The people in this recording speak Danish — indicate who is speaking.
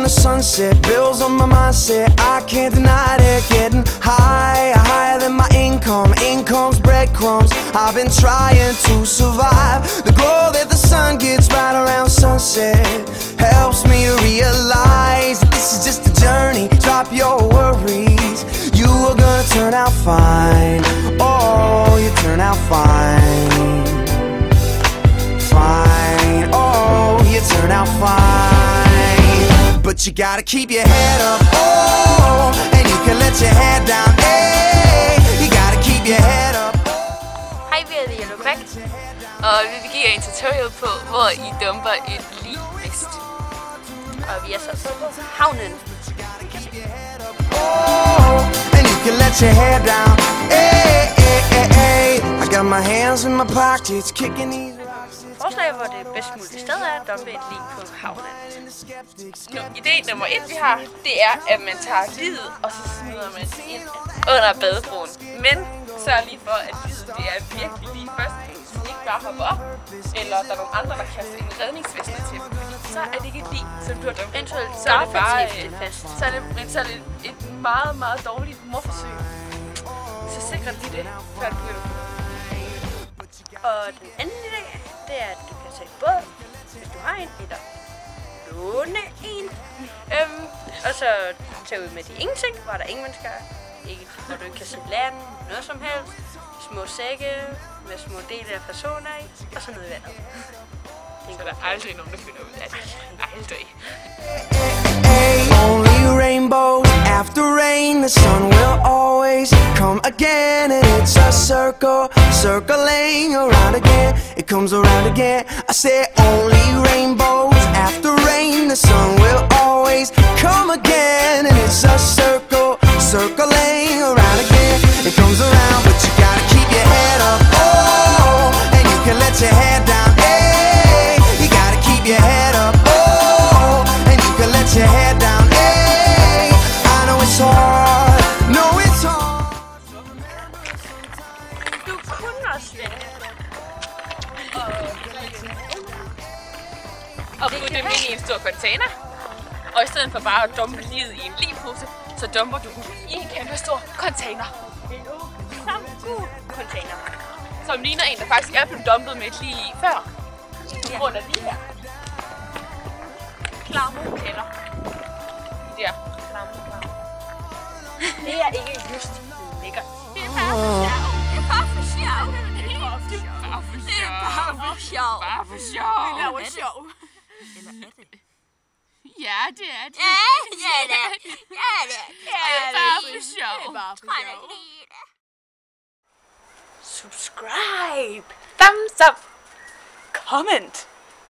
Speaker 1: the sunset, bills on my mindset, I can't deny it. Getting higher, higher than my income, income's breadcrumbs. I've been trying to survive. The glow that the sun gets right around sunset helps me realize that this is just a journey. Drop your worries, you are gonna turn out fine. Oh, you turn out fine. Fine, oh, you turn out fine. But you gotta keep your head up, oh, and you can let your head down, hey. You gotta keep your head up.
Speaker 2: Hej, vi er The Yellow Back, og vi vil give jer en tutorial på, hvor I dumper et lig bedst. Og vi er så på havnen.
Speaker 1: Oh, and you can let your head down, hey, hey, hey, hey. I got my hands in my pockets, kicking these.
Speaker 2: Forslag, hvor det bedst mulige sted er at dumpe et lig på havnen. Idé nummer 1, vi har, det er, at man tager liget, og så smider man det ind under badebroen. Men sørg lige for, at liget det er virkelig lige først, så det ikke bare hopper op, eller der er nogle andre, der kaster en redningsveste til dem. Så er det ikke et lig, som du har dumpet.
Speaker 3: Eventuelt
Speaker 2: så er det bare
Speaker 3: fast.
Speaker 2: Så er det et meget, meget dårligt morforsøg. Så sikrer lige det, før det bliver.
Speaker 3: Og den anden idé, det er, at du kan tage båd, hvis du har en, eller låne en. Og så tage ud med de ingenting, hvor der ingen mennesker er. Ikke, hvor du ikke kan se land, noget som helst. Små sække med små dele af personer i, og så noget i vandet.
Speaker 2: Så der er aldrig nogen, der finder ud af det. Aldrig.
Speaker 1: Only rainbows after rain, the sun will always come again. And it's a circle, circling around again. It comes around again. I say only rainbows after rain, the sun will always come again. And it's a circle, circling around again. It comes around, but you gotta keep your head up, oh, and you can let your head down, hey. You gotta keep your head up, oh, and you can let your head down, hey. I know it's hard, no it's hard.
Speaker 3: Du kunne også vende.
Speaker 2: Og putte dem ind i en stor container. Og i stedet for bare at dumpe liget i en ligpose, så dumper du dem i en kæmpe stor container.
Speaker 3: Samt god container.
Speaker 2: Som ligner en, der faktisk er blevet dumpet med et lig i før. På grund af de her klammerkælder. De der klammerkælder.
Speaker 3: Det er ikke just lækkert.
Speaker 2: Det er bare for sjov. Det er bare for sjov. Det er bare for sjov. Bare for sjov. Vi laver sjov.
Speaker 3: Eller er det?
Speaker 2: Ja, det er det.
Speaker 3: Ja, det er det. Ja, det er det.
Speaker 2: Det er bare for sjov. Det er bare for sjov.
Speaker 3: Subscribe.
Speaker 2: Thumbs up. Comment.